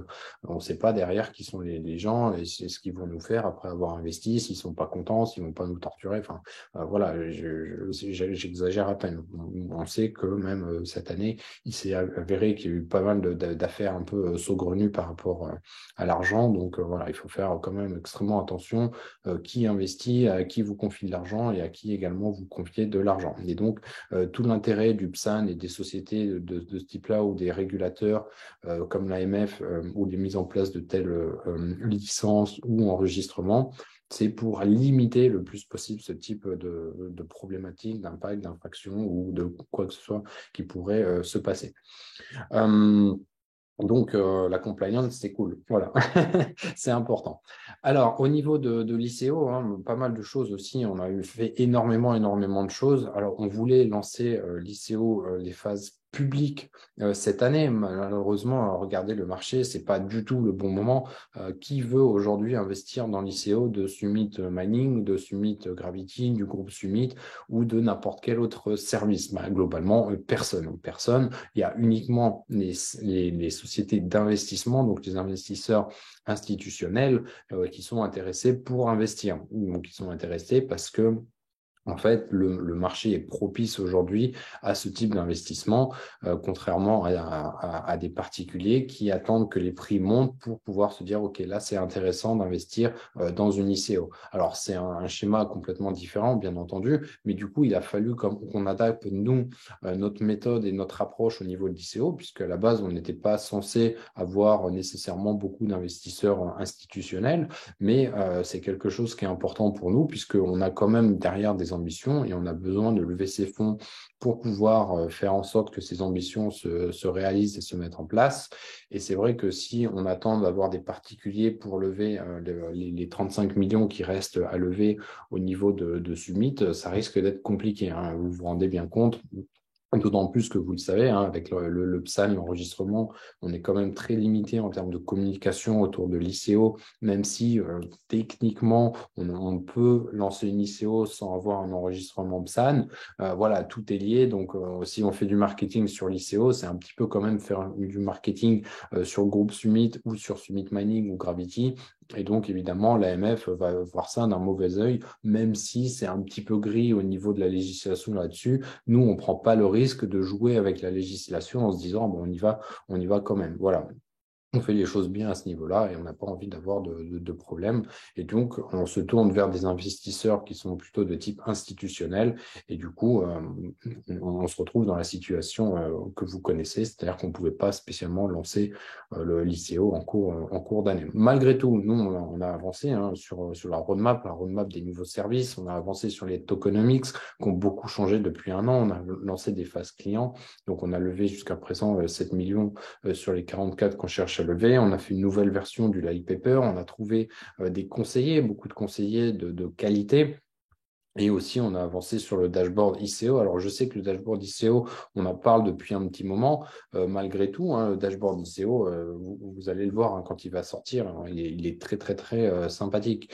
on ne sait pas derrière qui sont les gens et c'est ce qu'ils vont nous faire après avoir investi, s'ils sont pas contents, s'ils vont pas nous torturer. Enfin, voilà, j'exagère à peine. On sait que même cette année, il s'est avéré qu'il y a eu pas mal d'affaires un peu saugrenues par rapport à l'argent. Donc voilà, il faut faire quand même extrêmement attention qui investit, à qui vous confie de l'argent et à qui également vous confiez de l'argent. Et donc, tout l'intérêt du PSAN et des sociétés de ce type-là ou des régulateurs comme l'AMF ou les mises en place de telles licences ou enregistrements, c'est pour limiter le plus possible ce type de problématique, d'impact, d'infraction ou de quoi que ce soit qui pourrait se passer. Donc, la compliance, c'est cool. Voilà, c'est important. Alors, au niveau de l'ICO, hein, pas mal de choses aussi. On a fait énormément de choses. Alors, on voulait lancer l'ICO, les phases publiques cette année. Malheureusement, regardez le marché, c'est pas du tout le bon moment. Qui veut aujourd'hui investir dans l'ICO de Summit Mining, de Summit Gravity, du groupe Summit ou de n'importe quel autre service? Globalement, personne. Personne. Il y a uniquement les sociétés d'investissement, donc les investisseurs institutionnels qui sont intéressés pour investir. Donc, ils sont intéressés parce que en fait, le marché est propice aujourd'hui à ce type d'investissement, contrairement à des particuliers qui attendent que les prix montent pour pouvoir se dire, OK, là, c'est intéressant d'investir dans une ICO. Alors, c'est un schéma complètement différent, bien entendu, mais du coup, il a fallu qu'on adapte, nous, notre méthode et notre approche au niveau de l'ICO, puisque à la base, on n'était pas censé avoir nécessairement beaucoup d'investisseurs institutionnels, mais c'est quelque chose qui est important pour nous, puisqu'on a quand même derrière des ambitions et on a besoin de lever ces fonds pour pouvoir faire en sorte que ces ambitions se réalisent et se mettent en place. Et c'est vrai que si on attend d'avoir des particuliers pour lever les 35 millions qui restent à lever au niveau de Summit, ça risque d'être compliqué, hein. Vous vous rendez bien compte. D'autant plus que vous le savez, hein, avec le PSAN, l'enregistrement, on est quand même très limité en termes de communication autour de l'ICO, même si techniquement, on peut lancer une ICO sans avoir un enregistrement PSAN. Voilà, tout est lié. Donc, si on fait du marketing sur l'ICO, c'est un petit peu quand même faire du marketing sur le groupe Summit ou sur Summit Mining ou Gravity. Et donc, évidemment, l'AMF va voir ça d'un mauvais œil, même si c'est un petit peu gris au niveau de la législation là-dessus. Nous, on ne prend pas le risque de jouer avec la législation en se disant, bon, on y va quand même. Voilà. On fait les choses bien à ce niveau-là et on n'a pas envie d'avoir de problème. Et donc, on se tourne vers des investisseurs qui sont plutôt de type institutionnel. Et du coup, on se retrouve dans la situation que vous connaissez, c'est-à-dire qu'on ne pouvait pas spécialement lancer l'ICO en cours d'année. Malgré tout, nous, on a avancé sur la roadmap des nouveaux services. On a avancé sur les tokenomics qui ont beaucoup changé depuis un an. On a lancé des phases clients. Donc, on a levé jusqu'à présent 7 millions sur les 44 qu'on cherche à lever. On a fait une nouvelle version du Light Paper. On a trouvé des conseillers, beaucoup de conseillers de qualité. Et aussi, on a avancé sur le dashboard ICO. Alors, je sais que le dashboard ICO, on en parle depuis un petit moment. Malgré tout, hein, le dashboard ICO, vous allez le voir hein, quand il va sortir. Hein, il est très, très, très sympathique.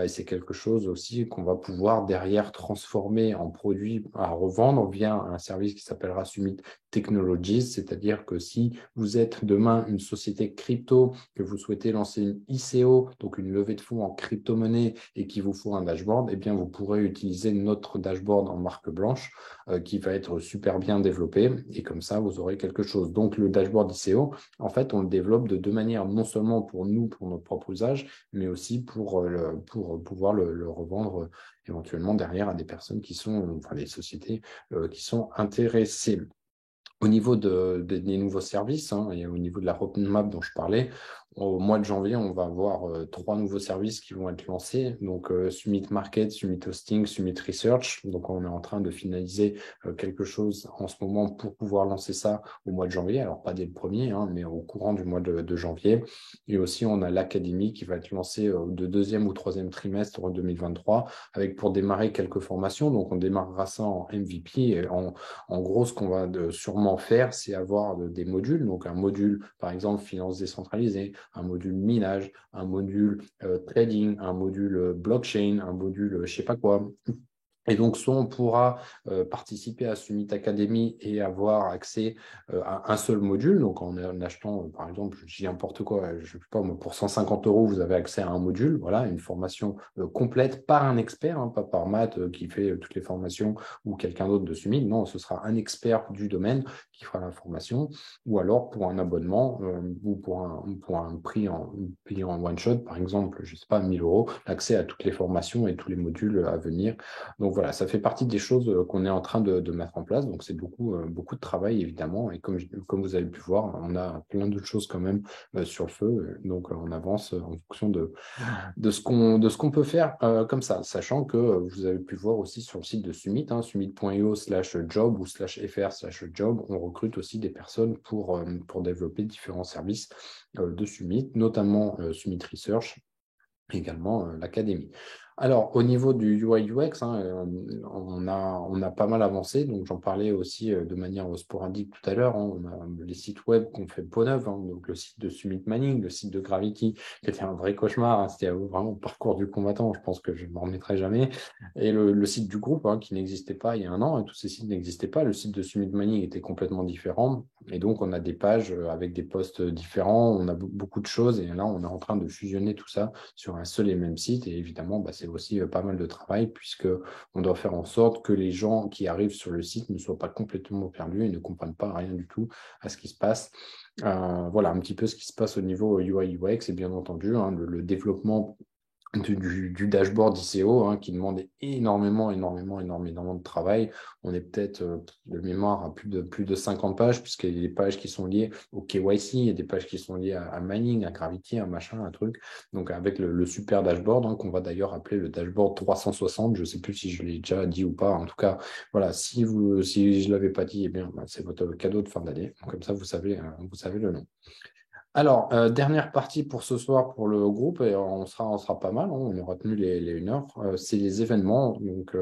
Et c'est quelque chose aussi qu'on va pouvoir derrière transformer en produit à revendre via un service qui s'appellera Summit Technologies, c'est-à-dire que si vous êtes demain une société crypto, que vous souhaitez lancer une ICO, donc une levée de fonds en crypto-monnaie et qu'il vous faut un dashboard, eh bien vous pourrez utiliser notre dashboard en marque blanche qui va être super bien développé et comme ça vous aurez quelque chose. Donc le dashboard ICO, en fait, on le développe de deux manières, non seulement pour nous, pour notre propre usage, mais aussi pour pouvoir le revendre éventuellement derrière à des personnes qui sont, enfin des sociétés qui sont intéressées. Au niveau des nouveaux services et au niveau de la roadmap dont je parlais, au mois de janvier, on va avoir trois nouveaux services qui vont être lancés. Donc, Summit Market, Summit Hosting, Summit Research. Donc, on est en train de finaliser quelque chose en ce moment pour pouvoir lancer ça au mois de janvier. Alors, pas dès le premier, mais au courant du mois de janvier. Et aussi, on a l'Académie qui va être lancée de deuxième ou troisième trimestre 2023 avec pour démarrer quelques formations. Donc, on démarrera ça en MVP et en gros, ce qu'on va sûrement faire, c'est avoir des modules. Donc, un module, par exemple, finance décentralisée, un module minage, un module trading, un module blockchain, un module je sais pas quoi. Et donc, soit on pourra participer à Summit Academy et avoir accès à un seul module. Donc, en achetant, par exemple, je dis n'importe quoi, je sais pas, pour 150 euros, vous avez accès à un module, voilà, une formation complète par un expert, pas par Matt qui fait toutes les formations ou quelqu'un d'autre de Summit. Non, ce sera un expert du domaine qui fera la formation. Ou alors, pour un abonnement ou pour un prix en one shot, par exemple, je sais pas, 1000 euros, l'accès à toutes les formations et tous les modules à venir. Donc voilà, ça fait partie des choses qu'on est en train de mettre en place. Donc c'est beaucoup de travail évidemment. Et comme vous avez pu voir, on a plein d'autres choses quand même sur le feu. Donc on avance en fonction de ce qu'on peut faire comme ça, sachant que vous avez pu voir aussi sur le site de Summit, summit.io/job ou /fr/job, on recrute aussi des personnes pour développer différents services de Summit, notamment Summit Research, également l'Académie. Alors, au niveau du UI UX, on a pas mal avancé. Donc, j'en parlais aussi de manière sporadique tout à l'heure. On a les sites web qu'on fait peau neuve. Donc, le site de Summit Manning, le site de Gravity, qui était un vrai cauchemar. C'était vraiment le parcours du combattant. Je pense que je ne m'en remettrai jamais. Et le site du groupe, qui n'existait pas il y a un an. Et tous ces sites n'existaient pas. Le site de Summit Manning était complètement différent. Et donc, on a des pages avec des posts différents. On a beaucoup de choses. Et là, on est en train de fusionner tout ça sur un seul et même site. Et évidemment, c'est aussi pas mal de travail puisque on doit faire en sorte que les gens qui arrivent sur le site ne soient pas complètement perdus et ne comprennent pas rien du tout à ce qui se passe. Voilà un petit peu ce qui se passe au niveau UI UX et bien entendu le développement du dashboard ICO qui demande énormément de travail. On est peut-être de mémoire à plus de 50 pages, puisqu'il y a des pages qui sont liées au KYC, il y a des pages qui sont liées à Mining, à Gravity, un machin, un truc. Donc avec le super dashboard, qu'on va d'ailleurs appeler le dashboard 360. Je ne sais plus si je l'ai déjà dit ou pas. En tout cas, voilà, si je ne l'avais pas dit, eh bien, c'est votre cadeau de fin d'année. Comme ça, vous savez le nom. Alors, dernière partie pour ce soir pour le groupe, et on sera pas mal, on aura tenu les 1 heure, c'est les événements. Donc,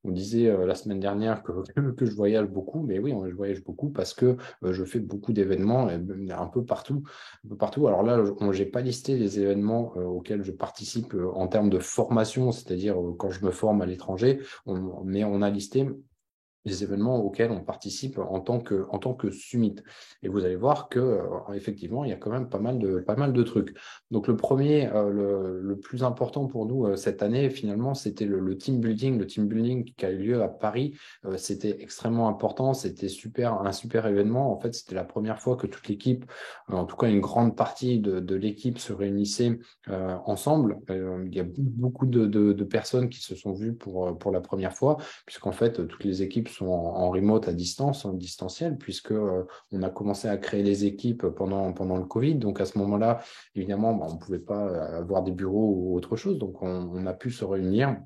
on disait la semaine dernière que je voyage beaucoup, mais oui, je voyage beaucoup parce que je fais beaucoup d'événements un peu partout. Un peu partout. Alors là, je n'ai pas listé les événements auxquels je participe en termes de formation, c'est-à-dire quand je me forme à l'étranger, mais on a listé les événements auxquels on participe en tant que summit. Et vous allez voir que effectivement, il y a quand même pas mal de trucs. Donc le premier, le plus important pour nous cette année, finalement, c'était le team building. Le team building qui a eu lieu à Paris, c'était extrêmement important. C'était un super événement. En fait, c'était la première fois que toute l'équipe, en tout cas une grande partie de l'équipe, se réunissait ensemble. Il y a beaucoup de personnes qui se sont vues pour la première fois, puisqu'en fait, toutes les équipes sont en remote à distance, en distanciel, puisque on a commencé à créer les équipes pendant le Covid. Donc à ce moment-là, évidemment, on ne pouvait pas avoir des bureaux ou autre chose. Donc on a pu se réunir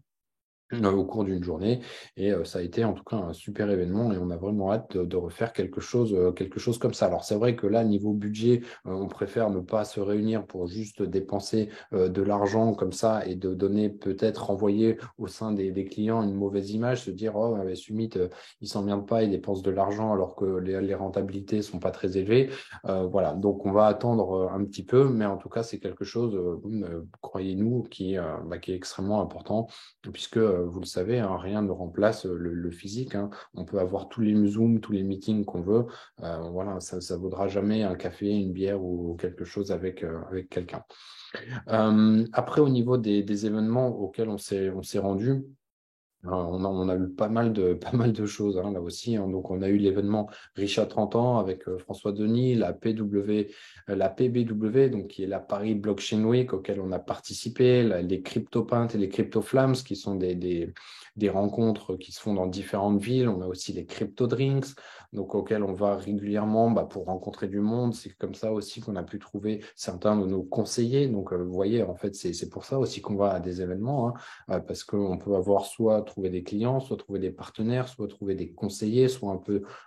au cours d'une journée et ça a été en tout cas un super événement et on a vraiment hâte de refaire quelque chose comme ça. Alors c'est vrai que là niveau budget on préfère ne pas se réunir pour juste dépenser de l'argent comme ça et de donner peut-être renvoyer au sein des clients une mauvaise image, se dire oh Summit ils s'emmerdent pas, ils dépensent de l'argent alors que les rentabilités sont pas très élevées. Donc on va attendre un petit peu, mais en tout cas c'est quelque chose croyez-nous qui est extrêmement important puisque vous le savez, hein, rien ne remplace le physique, hein. On peut avoir tous les Zooms, tous les meetings qu'on veut. Voilà, ça ne vaudra jamais un café, une bière ou quelque chose avec quelqu'un. Après, au niveau des événements auxquels on s'est rendu, on a eu pas mal de, pas mal de choses, hein, là aussi, hein. Donc, on a eu l'événement Riche à 30 ans avec François Denis, la PBW, donc, qui est la Paris Blockchain Week, auquel on a participé, les CryptoPintes et les CryptoFlams, qui sont des rencontres qui se font dans différentes villes. On a aussi les Crypto Drinks, donc, auxquels on va régulièrement pour rencontrer du monde. C'est comme ça aussi qu'on a pu trouver certains de nos conseillers. Donc, vous voyez, en fait, c'est pour ça aussi qu'on va à des événements, hein. Parce qu'on peut avoir soit trouver des clients, soit trouver des partenaires, soit trouver des conseillers, soit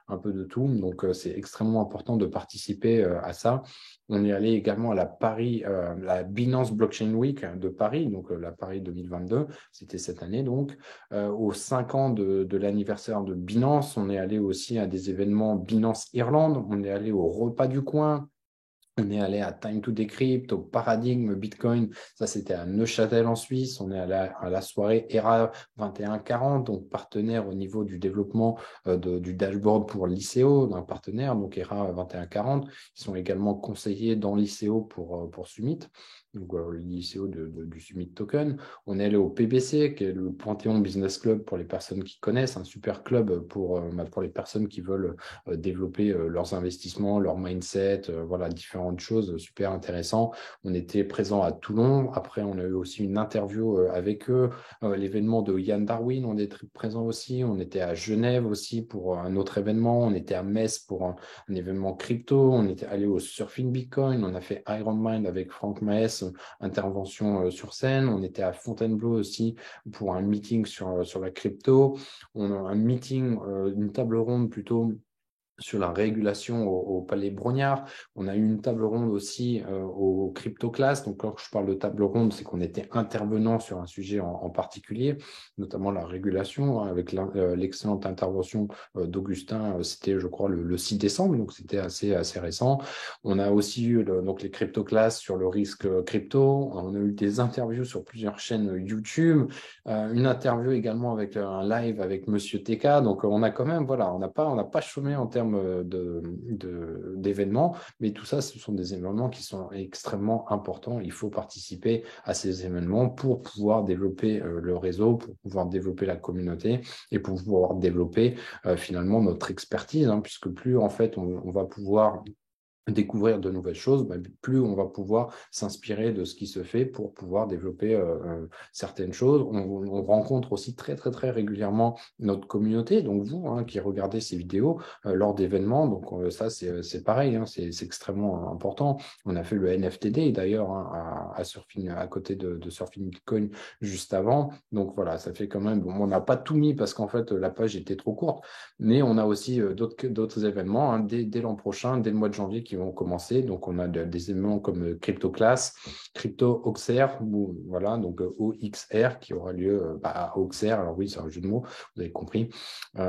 un peu de tout. Donc, c'est extrêmement important de participer à ça. On est allé également à la Binance Blockchain Week de Paris, donc la Paris 2022, c'était cette année donc. Aux 5 ans de l'anniversaire de Binance, on est allé aussi à des événements Binance Irlande, on est allé au repas du coin. On est allé à Time to Decrypt, au Paradigme Bitcoin, ça c'était à Neuchâtel en Suisse. On est allé à la soirée ERA 2140, donc partenaire au niveau du développement du dashboard pour l'ICO, d'un partenaire, donc ERA 2140. Ils sont également conseillers dans l'ICO pour Summit, donc l'ICO du Summit Token. On est allé au PBC, qui est le Panthéon Business Club pour les personnes qui connaissent, un super club pour les personnes qui veulent développer leurs investissements, leur mindset, voilà, différentes choses super intéressantes. On était présent à Toulon. Après, on a eu aussi une interview avec eux. L'événement de Yann Darwin, on était présent aussi. On était à Genève aussi pour un autre événement. On était à Metz pour un événement crypto. On était allé au Surfing Bitcoin. On a fait Iron Mind avec Franck Maes, intervention sur scène. On était à Fontainebleau aussi pour un meeting sur la crypto. On a un meeting, une table ronde plutôt sur la régulation au Palais Brognard. On a eu une table ronde aussi au CryptoClass. Donc, quand je parle de table ronde, c'est qu'on était intervenant sur un sujet en particulier, notamment la régulation, hein, avec l'excellente intervention d'Augustin. C'était, je crois, le 6 décembre, donc c'était assez récent. On a aussi eu donc les CryptoClass sur le risque crypto. On a eu des interviews sur plusieurs chaînes YouTube, une interview également avec un live avec Monsieur TK. Donc, on a quand même, voilà, on n'a pas chômé en termes d'événements, mais tout ça, ce sont des événements qui sont extrêmement importants. Il faut participer à ces événements pour pouvoir développer le réseau, pour pouvoir développer la communauté et pour pouvoir développer finalement notre expertise, hein, puisque plus en fait on va pouvoir découvrir de nouvelles choses, plus on va pouvoir s'inspirer de ce qui se fait pour pouvoir développer certaines choses. On rencontre aussi très, très, très régulièrement notre communauté, donc vous, hein, qui regardez ces vidéos lors d'événements. Donc ça, c'est pareil, hein, c'est extrêmement important. On a fait le NFTD d'ailleurs, hein, à Surfing, à côté de Surfing Bitcoin juste avant. Donc voilà, ça fait quand même, bon, on n'a pas tout mis parce qu'en fait, la page était trop courte, mais on a aussi d'autres événements, hein, dès l'an prochain, dès le mois de janvier, qui vont commencer. Donc, on a des événements comme CryptoClass, Crypto Auxerre, voilà, donc OXR qui aura lieu à Auxerre. Alors oui, c'est un jeu de mots, vous avez compris.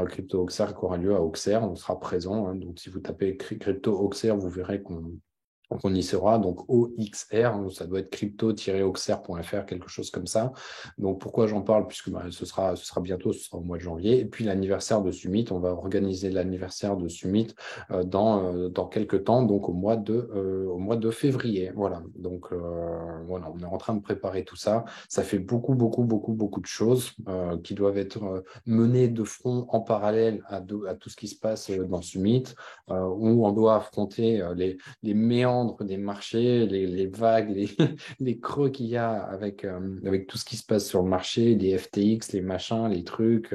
Crypto Auxerre qui aura lieu à Auxerre, on sera présent, hein. Donc, si vous tapez Crypto Auxerre, vous verrez qu'on y sera, donc OXR, ça doit être crypto-auxerre.fr, quelque chose comme ça. Donc pourquoi j'en parle? Puisque ce sera bientôt, ce sera au mois de janvier. Et puis l'anniversaire de Summit, on va organiser l'anniversaire de Summit dans quelques temps, donc au mois de février. Voilà, donc voilà, on est en train de préparer tout ça. Ça fait beaucoup, beaucoup, beaucoup, beaucoup de choses qui doivent être menées de front en parallèle à tout ce qui se passe dans Summit, où on doit affronter les méandres des marchés, les vagues, les creux qu'il y a avec tout ce qui se passe sur le marché, les FTX, les machins, les trucs,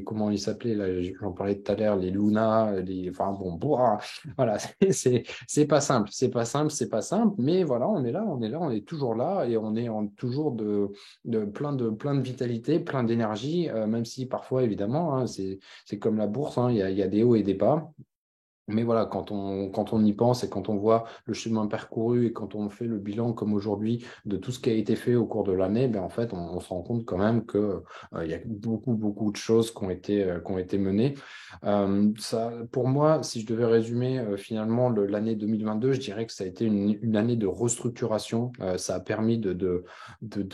comment ils s'appelaient, là, j'en parlais tout à l'heure, les Luna, enfin bon, voilà, c'est pas simple, c'est pas simple, c'est pas simple, mais voilà, on est là, on est toujours là et on est toujours plein de vitalité, plein d'énergie, même si parfois, évidemment, hein, c'est comme la bourse, hein, il y a des hauts et des bas. Mais voilà, quand on y pense et quand on voit le chemin parcouru et quand on fait le bilan comme aujourd'hui de tout ce qui a été fait au cours de l'année, ben en fait, on se rend compte quand même que il y a beaucoup de choses qui ont été menées. Ça, pour moi, si je devais résumer finalement l'année 2022, je dirais que ça a été une année de restructuration. Ça a permis de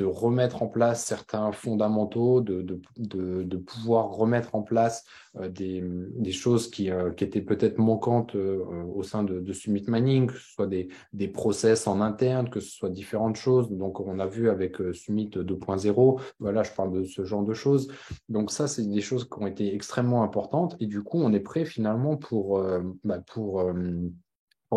remettre en place certains fondamentaux, de pouvoir remettre en place des choses qui étaient peut-être manquantes au sein de Summit Mining, que ce soit des process en interne, que ce soit différentes choses. Donc, on a vu avec Summit 2.0, voilà, je parle de ce genre de choses. Donc, ça, c'est des choses qui ont été extrêmement importantes. Et du coup, on est prêt finalement pour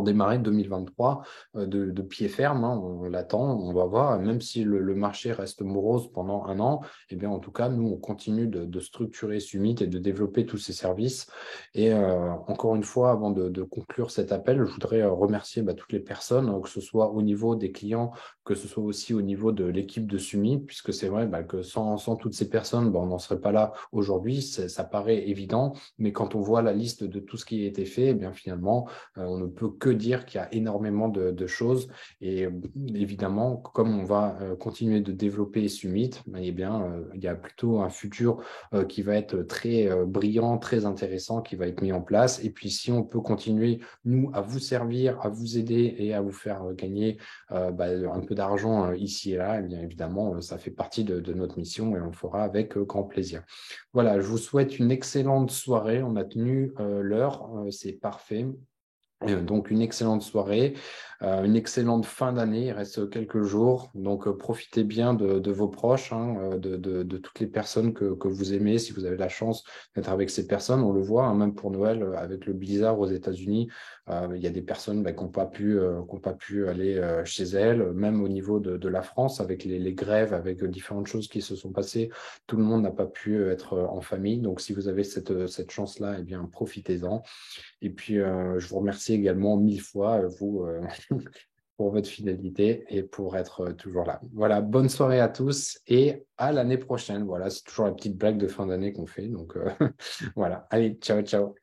démarrer 2023 de pied ferme. Hein, on l'attend, on va voir. Même si le marché reste morose pendant un an, eh bien, en tout cas, nous, on continue de structurer Summit et de développer tous ces services. Et encore une fois, avant de conclure cet appel, je voudrais remercier toutes les personnes, que ce soit au niveau des clients, que ce soit aussi au niveau de l'équipe de Summit, puisque c'est vrai que sans toutes ces personnes, on n'en serait pas là aujourd'hui. Ça paraît évident, mais quand on voit la liste de tout ce qui a été fait, eh bien, finalement, on ne peut que dire qu'il y a énormément de choses. Et évidemment, comme on va continuer de développer Summit, eh bien, il y a plutôt un futur qui va être très brillant, très intéressant, qui va être mis en place. Et puis, si on peut continuer, nous, à vous servir, à vous aider et à vous faire gagner un peu d'argent ici et là, eh bien évidemment, ça fait partie de notre mission et on le fera avec grand plaisir. Voilà, je vous souhaite une excellente soirée. On a tenu l'heure, c'est parfait. Donc, une excellente soirée, une excellente fin d'année. Il reste quelques jours. Donc, profitez bien de vos proches, hein, de toutes les personnes que vous aimez. Si vous avez la chance d'être avec ces personnes, on le voit, hein, même pour Noël, avec le blizzard aux États-Unis, il y a des personnes qui ont pas pu aller chez elles, même au niveau de la France, avec les grèves, avec différentes choses qui se sont passées. Tout le monde n'a pas pu être en famille. Donc, si vous avez cette chance-là, eh bien, profitez-en. Et puis, je vous remercie également mille fois, vous, pour votre fidélité et pour être toujours là. Voilà, bonne soirée à tous et à l'année prochaine. Voilà, c'est toujours la petite blague de fin d'année qu'on fait. Donc, voilà. Allez, ciao, ciao.